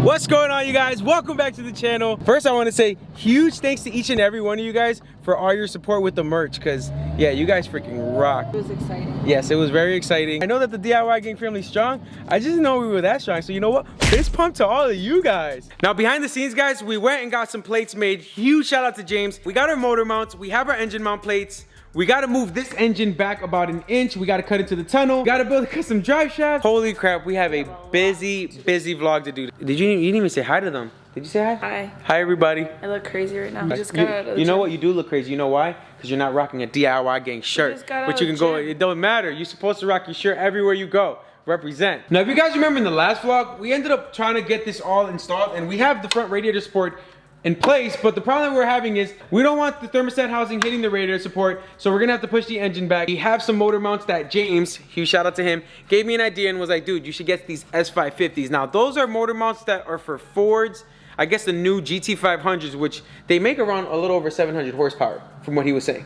What's going on, you guys? Welcome back to the channel. First, I want to say huge thanks to each and every one of you guys for all your support with the merch, because yeah, you guys freaking rock. It was exciting. Yes, it was very exciting. I know that the DIY gang family is strong. I just didn't know we were that strong. So you know what? Fist pump to all of you guys. Now behind the scenes, guys, we went and got some plates made. Huge shout out to James. We got our motor mounts. We have our engine mount plates. We gotta move this engine back about an inch. We gotta cut into the tunnel. We gotta build a custom drive shaft. Holy crap, we have a busy vlog to do. You didn't even say hi to them. Did you say hi? Hi. Hi, everybody. I look crazy right now. I just got out of the You know gym. what? You do look crazy. You know why? Because you're not rocking a DIY gang shirt. just got out But you of can the go, gym. it don't matter. You're supposed to rock your shirt everywhere you go. Represent. Now, if you guys remember in the last vlog, we ended up trying to get this all installed, and we have the front radiator support in place, but the problem that we're having is we don't want the thermostat housing hitting the radiator support, so we're gonna have to push the engine back. We have some motor mounts that James, huge shout out to him, gave me an idea and was like, dude, you should get these S550s. Now, those are motor mounts that are for Fords, I guess the new GT500s, which they make around a little over 700 horsepower, from what he was saying.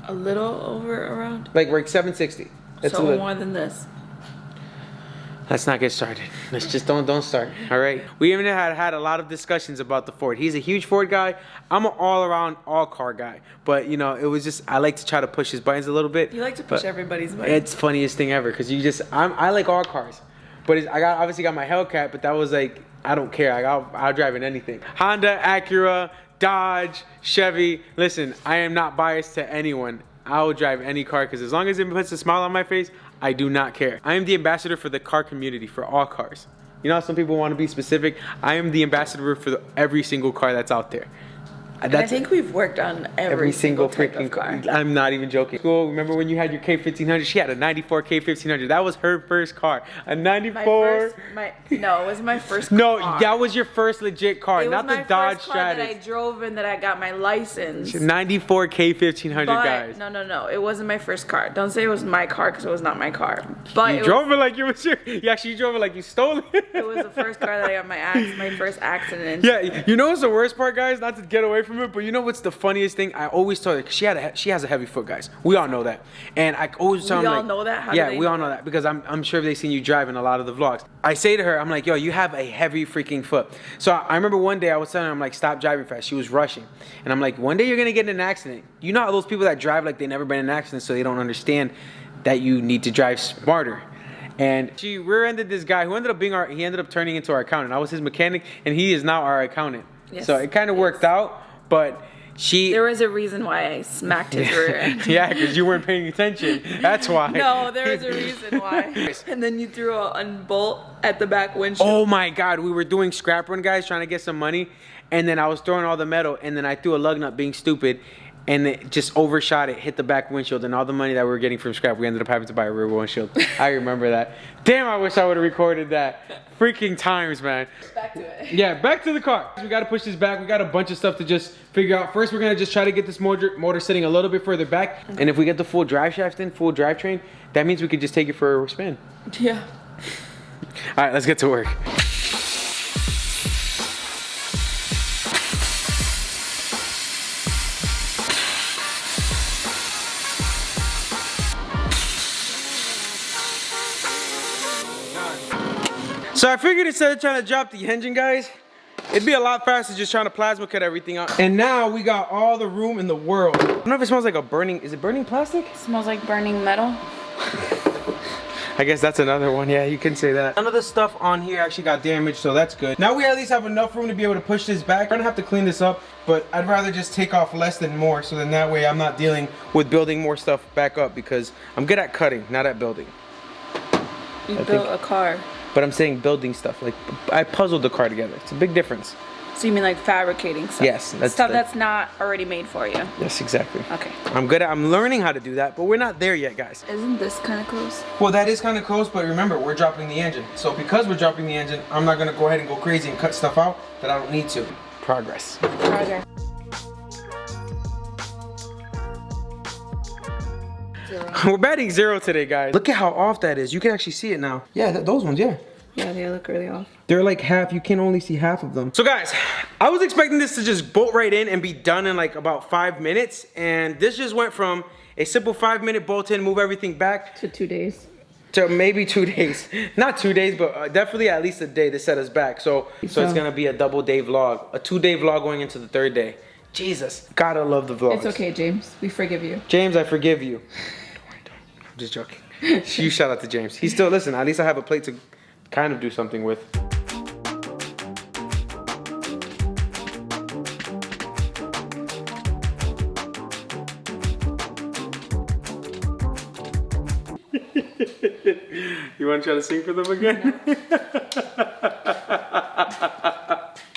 A little over around? Like 760. That's so more than this. Let's not get started. Let's just don't start. All right. We even had a lot of discussions about the Ford. He's a huge Ford guy. I'm an all-around, all-car guy. But you know, it was just I like to try to push his buttons a little bit. You like to push everybody's buttons. It's the funniest thing ever because I like all cars, but I obviously got my Hellcat, but that was like I don't care. I'll drive in anything. Honda, Acura, Dodge, Chevy. Listen, I am not biased to anyone. I will drive any car because as long as it puts a smile on my face, I do not care. I am the ambassador for the car community, for all cars. You know how some people want to be specific? I am the ambassador for every single car that's out there. And I think we've worked on every single freaking car. I'm not even joking. Cool. Remember when you had your K1500? She had a 94 K1500. That was her first car. A 94. No, it wasn't my first car. No, that was your first legit car, it not was the my Dodge first car Stratus. that I drove and that I got my license. 94 K1500, But, guys. no. It wasn't my first car. Don't say it was my car because it was not my car. But You drove it like it was your. You actually drove it like you stole it. It was the first car that I got my first accident in. Yeah, you know what's the worst part, guys? Not to get away from it, but you know what's the funniest thing? I always tell her, 'cause she has a heavy foot, guys. We all know that, and I always tell them, We all know that? How do yeah, they we all know know that because I'm sure they've seen you drive in a lot of the vlogs. I say to her, I'm like, yo, you have a heavy freaking foot. So I remember one day I was telling her, I'm like, stop driving fast. She was rushing, and I'm like, one day you're gonna get in an accident. You know how those people that drive like they never been in an accident, so they don't understand that you need to drive smarter. And she rear-ended this guy who ended up he ended up turning into our accountant. I was his mechanic, and he is now our accountant. Yes. So it kind of worked out, but There was a reason why I smacked his rear end. Yeah, because you weren't paying attention. That's why. No, there was a reason why. And then you threw a bolt at the back windshield. Oh my God, we were doing scrap run, guys, trying to get some money, and then I was throwing all the metal, and then I threw a lug nut being stupid, and it just overshot it, hit the back windshield, and all the money that we were getting from scrap, we ended up having to buy a rear windshield. I remember that. Damn, I wish I would have recorded that. Freaking times, man. Back to it. Yeah, back to the car. We got to push this back. We got a bunch of stuff to just figure out. First, we're going to just try to get this motor sitting a little bit further back. And if we get the full drive shaft in, full drivetrain, that means we could just take it for a spin. Yeah. All right, let's get to work. So I figured instead of trying to drop the engine, guys, it'd be a lot faster just trying to plasma cut everything out. And now we got all the room in the world. I don't know if it smells like is it burning plastic? It smells like burning metal. I guess that's another one. Yeah, you can say that. None of the stuff on here actually got damaged, so that's good. Now we at least have enough room to be able to push this back. I'm gonna have to clean this up, but I'd rather just take off less than more, so then that way I'm not dealing with building more stuff back up because I'm good at cutting, not at building. You built a car. But I'm saying building stuff. Like, I puzzled the car together. It's a big difference. So you mean like fabricating stuff? Yes. That's not already made for you? Yes, exactly. Okay. I'm learning how to do that, but we're not there yet, guys. Isn't this kind of close? Well, that is kind of close, but remember, we're dropping the engine. So because we're dropping the engine, I'm not going to go ahead and go crazy and cut stuff out that I don't need to. Progress. Progress. We're batting 0 today, guys. Look at how off that is. You can actually see it now. Yeah, those ones, yeah. Yeah, they look really off. They're like half. You can only see half of them. So guys, I was expecting this to just bolt right in and be done in like about 5 minutes. And this just went from a simple 5-minute bolt in, move everything back. To 2 days. So maybe 2 days. Not 2 days, but definitely at least a day to set us back. So it's gonna be a double day vlog. A 2-day vlog going into the 3rd day. Jesus, gotta love the vlogs. It's okay, James. We forgive you. James, I forgive you. I'm just joking. You shout out to James. He's still, listen, at least I have a plate to kind of do something with. You want to try to sing for them again? No.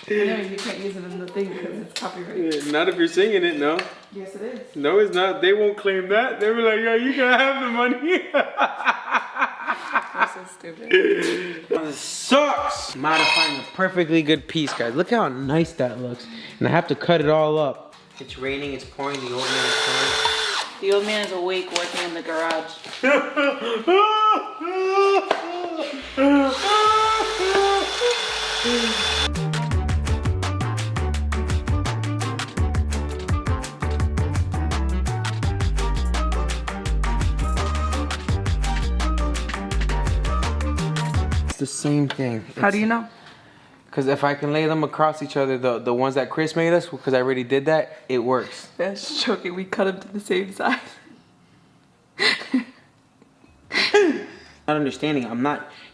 No, you can't use it in the thing because it's copyrighted. Not if you're singing it, no. Yes, it is. No, it's not. They won't claim that. They'll be like, yo, you can have the money. That's so stupid. This sucks. Modifying a perfectly good piece, guys. Look how nice that looks. And I have to cut it all up. It's raining, it's pouring, the old man is pouring. The old man is awake working in the garage. It's the same thing. How do you know? Because if I can lay them across each other, the ones that Chris made us, because I already did that, it works. That's joking. We cut them to the same size. Not understanding.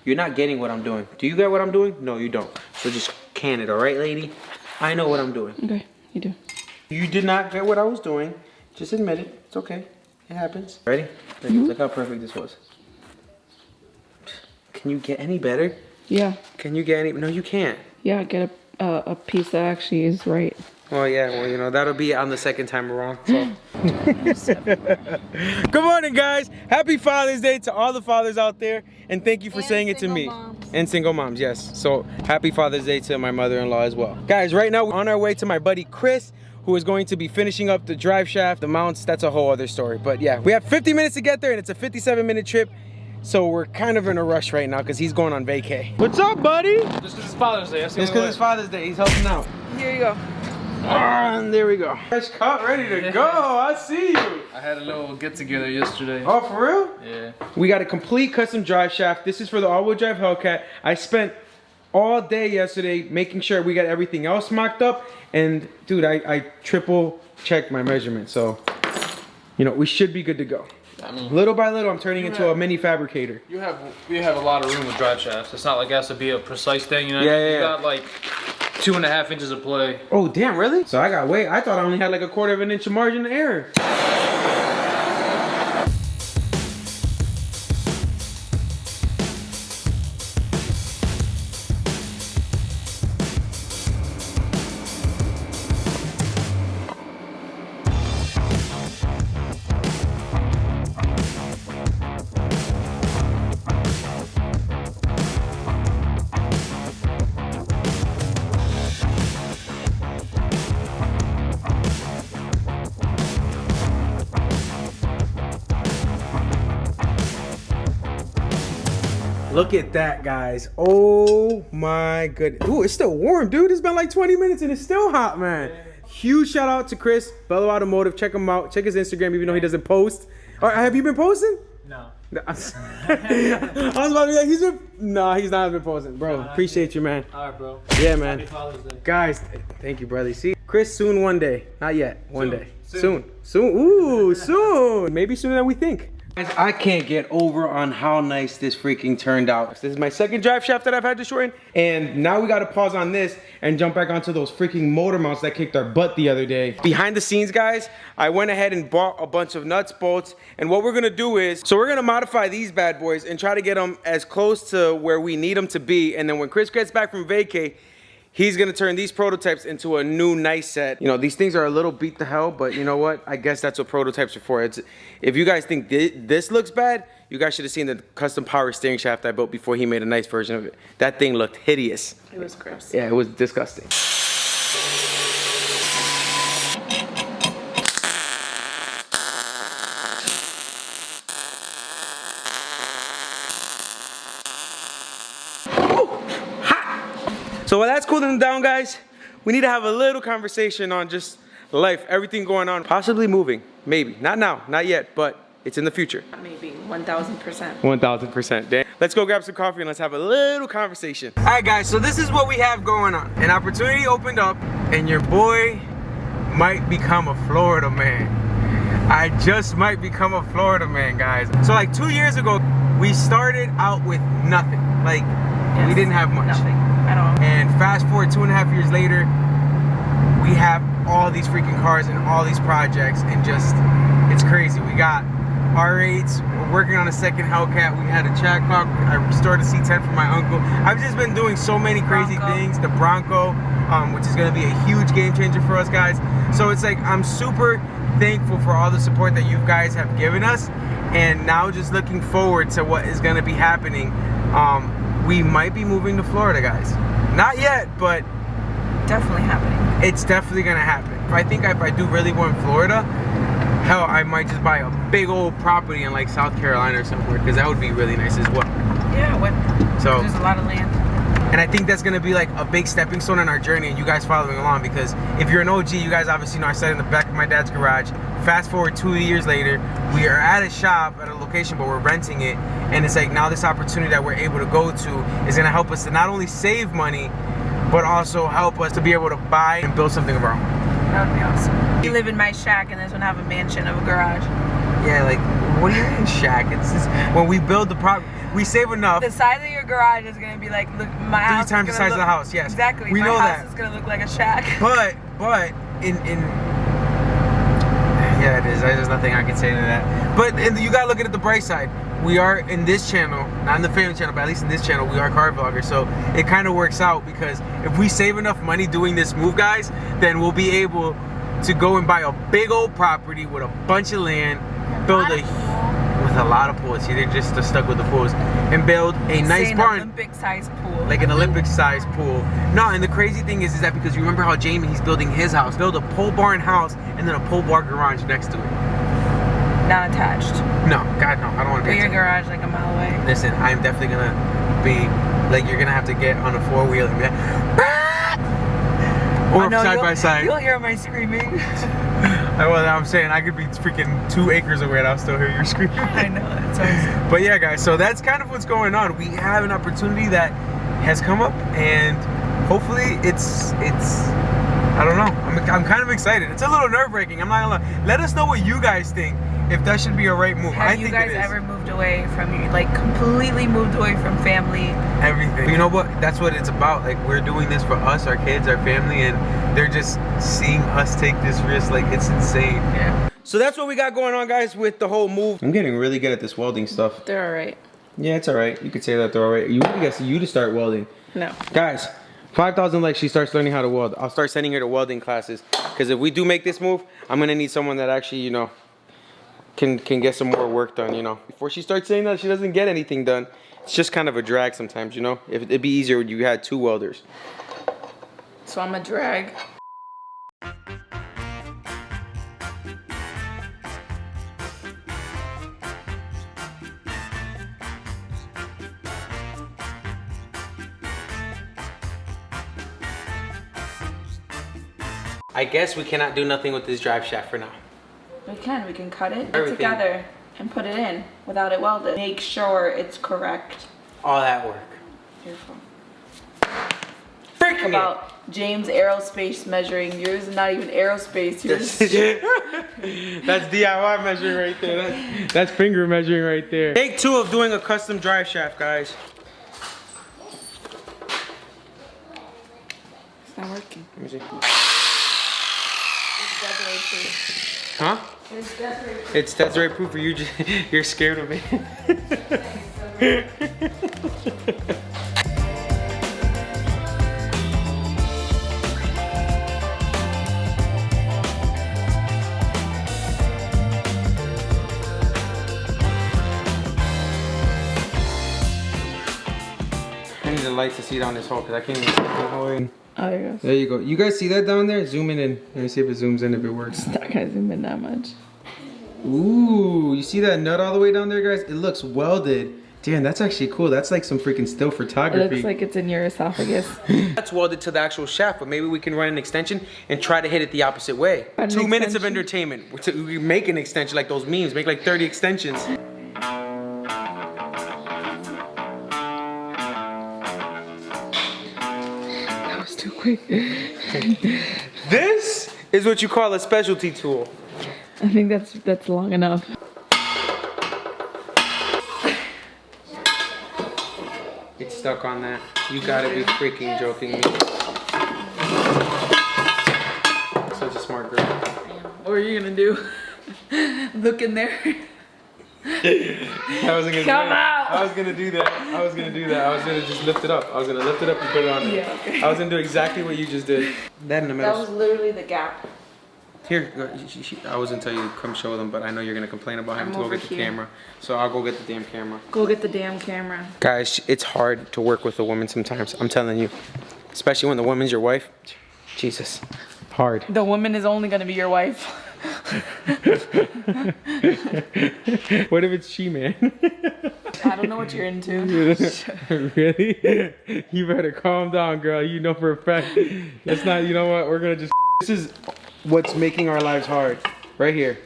You're not getting what I'm doing. Do you get what I'm doing? No, you don't. So just can it, all right, lady? I know what I'm doing. Okay, you do. You did not get what I was doing. Just admit it. It's okay. It happens. Ready? Look how perfect this was. Can you get any better? Yeah. Can you get any? No, you can't. Yeah, get a piece that actually is right. Well, yeah, well, you know, that'll be on the second time around, so. Good morning, guys. Happy Father's Day to all the fathers out there, and thank you for saying it to me. Moms. And single moms, yes. So, happy Father's Day to my mother-in-law as well. Guys, right now, we're on our way to my buddy Chris, who is going to be finishing up the drive shaft, the mounts. That's a whole other story. But yeah, we have 50 minutes to get there, and it's a 57-minute trip. So we're kind of in a rush right now because he's going on vacay. What's up, buddy? Just because it's Father's Day. Just because it's Father's Day, he's helping out. Here you go. And there we go. Fresh cut, ready to go. I see you. I had a little get together yesterday. Oh, for real? Yeah. We got a complete custom drive shaft. This is for the all-wheel drive Hellcat. I spent all day yesterday making sure we got everything else mocked up. And dude, I triple checked my measurements. So, you know, we should be good to go. I mean, Little by little, I'm turning into a mini fabricator. we have a lot of room with drive shafts. It's not like it has to be a precise thing, you know? Yeah. You got like 2.5 inches of play. Oh, damn, really? So I got I thought I only had like a 1/4 of an inch of margin of error. Look at that, guys. Oh my goodness. Ooh, it's still warm, dude. It's been like 20 minutes and it's still hot, man. Huge shout out to Chris, Bello Automotive. Check him out. Check his Instagram, even though he doesn't post. All right, have you been posting? No. I was about to be like, he's not been posting. Bro, appreciate you, man. All right, bro. Yeah, man. Happy Father's Day. Guys, thank you, brother. See, Chris, soon one day. Not yet. One Soon. day. Soon. Soon. Ooh, soon. Maybe sooner than we think. Guys, I can't get over on how nice this freaking turned out. This is my second drive shaft that I've had to shorten. And now we got to pause on this and jump back onto those freaking motor mounts that kicked our butt the other day. Behind the scenes, guys, I went ahead and bought a bunch of nuts, bolts. And what we're going to do is, so we're going to modify these bad boys and try to get them as close to where we need them to be. And then when Chris gets back from vacay, he's gonna turn these prototypes into a new nice set. You know, these things are a little beat to hell, but you know what? I guess that's what prototypes are for. If you guys think this looks bad, you guys should have seen the custom power steering shaft I built before he made a nice version of it. That thing looked hideous. It was gross. Yeah, it was disgusting. So while that's cooling down, guys, we need to have a little conversation on just life, everything going on, possibly moving, maybe. Not now, not yet, but it's in the future. Maybe 1,000%. 1000%. Let's go grab some coffee and let's have a little conversation. All right, guys, so this is what we have going on. An opportunity opened up and your boy might become a Florida man. I just might become a Florida man, guys. So like 2 years ago, we started out with nothing. Like, we didn't have much. Nothing at all. And fast forward 2.5 years later, we have all these freaking cars and all these projects, and just, it's crazy. We got R8s, we're working on a second Hellcat, we had a Chaclock, I restored a C10 for my uncle. I've just been doing so many crazy things. The Bronco, which is gonna be a huge game changer for us guys. So it's like, I'm super thankful for all the support that you guys have given us, and now just looking forward to what is gonna be happening. We might be moving to Florida, guys. Not yet, but Definitely happening. it's definitely gonna happen. I think if I do really want Florida, hell, I might just buy a big old property in like South Carolina or somewhere, because that would be really nice as well. Yeah, So there's a lot of land. and I think that's gonna be like a big stepping stone in our journey, and you guys following along, because if you're an OG, you guys obviously know I sat in the back of my dad's garage. Fast forward 2 years later, we are at a shop at a location, but we're renting it, and it's like now this opportunity that we're able to go to is gonna help us to not only save money, but also help us to be able to buy and build something of our own. That would be awesome. You live in my shack and this one have a mansion of a garage. Yeah, like, what do you mean shack? It's just, when we build the property, we save enough. The size of your garage is gonna be like, look, my house. 3 times the size of the house, yes. Exactly. We my know house that. is gonna look like a shack. But yeah, it is. There's nothing I can say to that. But you gotta look at it the bright side. We are in this channel, not in the family channel, but at least in this channel, we are car vloggers. So it kind of works out, because if we save enough money doing this move, guys, then we'll be able to go and buy a big old property with a bunch of land, build with a lot of pools. See, they're just stuck with the pools, and build a nice barn. Olympic size pool. Like an Olympic sized pool. No, and the crazy thing is that because you remember how Jamie, he's building his house, build a pole barn house and then a pole bar garage next to it. Not attached. No, God no, I don't want to Put be your garage like a mile away. Listen, I'm definitely gonna be like, you're gonna have to get on a 4-wheeler and be like, or side by side. You'll hear my screaming. Well, I'm saying I could be freaking 2 acres away and I'll still hear you screaming. I know, that's awesome. But yeah, guys, so that's kind of what's going on. We have an opportunity that has come up, and hopefully it's I don't know. I'm kind of excited. It's a little nerve-wracking. I'm not gonna lie. Let us know what you guys think, if that should be a right move. Have you guys ever moved away from your, like, completely moved away from family? Everything. But you know what? That's what it's about. Like, we're doing this for us, our kids, our family, and they're just seeing us take this risk. Like, it's insane. Yeah. So that's what we got going on, guys, with the whole move. I'm getting really good at this welding stuff. They're alright. Yeah, it's alright. You could say that they're alright. You want you to start welding. No. Guys, 5,000 likes, she starts learning how to weld. I'll start sending her to welding classes, because if we do make this move, I'm gonna need someone that actually, you know, can get some more work done, you know. Before she starts saying that she doesn't get anything done, it's just kind of a drag sometimes, you know. If it'd be easier when you had 2 welders. So I'm a drag. I guess we cannot do nothing with this drive shaft for now. We can cut it Everything. together and put it in without it welded. Make sure it's correct. All that work. Beautiful. Freaking About James aerospace measuring. Yours is not even aerospace. Yours That's DIY measuring right there. That's finger measuring right there. Take 2 of doing a custom drive shaft, guys. It's not working. Let me see. It's definitely proof. Huh? It's definitely proof. It's Desiree proof, or you're scared of it. I need the lights to see down this hole, because I can't even see the hole in. Oh, there it goes. There you go. You guys see that down there? Zoom it in. Let me see if it zooms in, if it works. It's not gonna zoom in that much. Ooh, you see that nut all the way down there, guys? It looks welded Damn, that's actually cool. That's like some freaking still It photography. looks like it's in your esophagus. That's welded to the actual shaft, but maybe we can run an extension and try to hit it the opposite way. An 2 minutes of extension? entertainment. We make an extension like those memes. Make like 30 extensions. That was too quick. This is what you call a specialty tool. I think that's long enough. It's stuck on that. You gotta be freaking joking me. Such a smart girl. What are you gonna do? Look in there. I wasn't gonna Come do that. out! I was gonna do that. I was gonna just lift it up. I was gonna lift it up and put it on there. Yeah, okay. I was gonna do exactly what you just did. That in the middle. That was literally the gap. Here, I wasn't tell you to come show them, but I know you're gonna complain about having to go over get the here. camera. So I'll go get the damn camera. Go get the damn camera. Guys, it's hard to work with a woman sometimes. I'm telling you. Especially when the woman's your wife. Jesus. Hard. The woman is only gonna be your wife. What if it's she-man? I don't know what you're into. Really? You better calm down, girl. You know for a fact. That's not, you know what? We're gonna just. This is what's making our lives hard. Right here.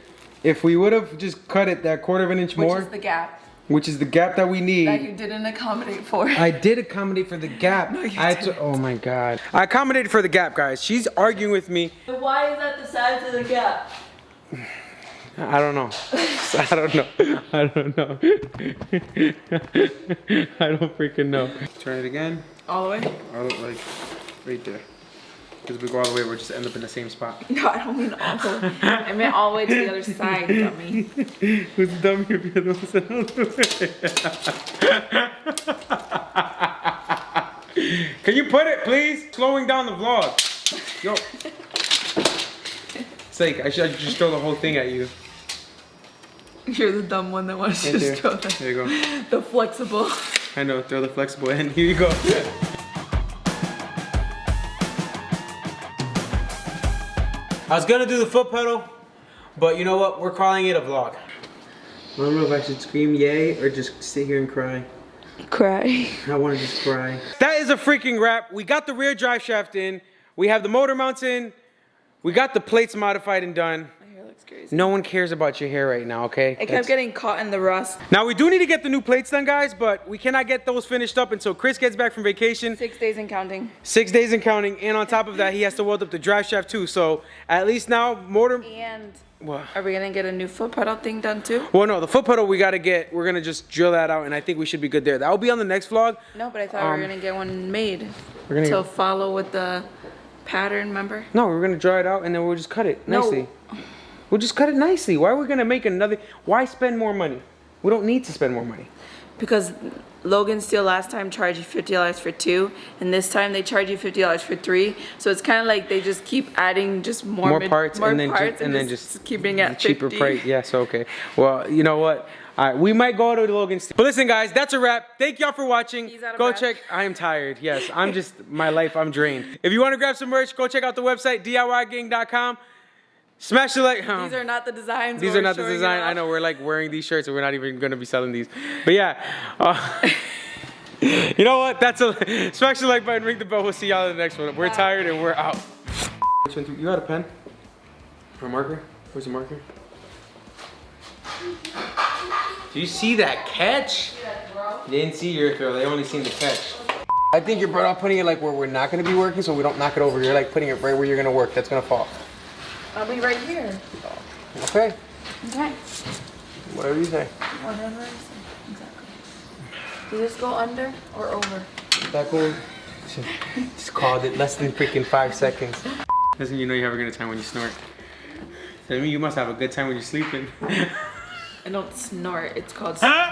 If we would have just cut it that 1/4 of an inch more, Which is the gap which is the gap that we need. that you didn't accommodate for. I did accommodate for the gap. No, you I had to, didn't. oh my God. I accommodated for the gap, guys. She's arguing with me. Why is that the size of the gap? I don't know. I don't know. I don't know. I don't freaking know. Turn it again. All the way? I'll look like right there. Because if we go all the way, we'll just end up in the same spot. No, I don't mean all the way. I meant all the way to the other side, dummy. Who's the dummy if you're the one? Can you put it, please? Slowing down the vlog. Yo. It's like, I should just throw the whole thing at you. You're the dumb one that wants to Right just throw there you go. the flexible. I know, throw the flexible end. Here you go. I was gonna do the foot pedal, but you know what? We're calling it a vlog. I don't know if I should scream yay or just sit here and cry. Cry. I want to just cry. That is a freaking wrap. We got the rear drive shaft in. We have the motor mounts in. We got the plates modified and done. My hair looks crazy. No one cares about your hair right now, okay? It kept getting caught in the rust. Now we do need to get the new plates done, guys, but we cannot get those finished up until Chris gets back from vacation. 6 days and counting. 6 days and counting, and on top of that, he has to weld up the drive shaft too. So at least now, motor. And What? are we gonna get a new foot pedal thing done too? Well, no, the foot pedal we gotta get. We're gonna just drill that out, and I think we should be good there. That will be on the next vlog. No, but I thought we were gonna get one made We're gonna. to follow with the pattern, remember? No, we're gonna draw it out, and then we'll just cut it No. nicely. We'll just cut it nicely. Why are we gonna make another? Why spend more money? We don't need to spend more money. Because Logan Steel last time charged you $50 for 2, and this time they charge you $50 for 3. So it's kind of like they just keep adding just more Parts, and then just keeping it at cheaper 50. price. Yes, okay. Well, you know what? All right, we might go to Logan Steel. But listen, guys, that's a wrap. Thank y'all for watching. He's out of Go breath. check. I am tired. Yes, I'm just my life. I'm drained. If you want to grab some merch, go check out the website DIYgang.com. Smash the like. These are not the designs. These but are not we're the showing it design. off. I know we're like wearing these shirts and we're not even gonna be selling these. But yeah. You know what? That's a smash the like button, ring the bell. We'll see y'all in the next one. We're tired and we're out. You got a pen? Or a marker? Where's the marker? Do you see that catch? They didn't see your throw, they only seen the catch. I think you're better off putting it like where we're not gonna be working so we don't knock it over. You're like putting it right where you're gonna work. That's gonna fall. I'll be right here. Okay. Okay. Whatever you say. Whatever I say. Exactly. Does this go under or over? That goes. Just called it less than freaking 5 seconds. Doesn't you know you have a good time when you snort? Tell me you must have a good time when you're sleeping. I don't snort. It's called snoring.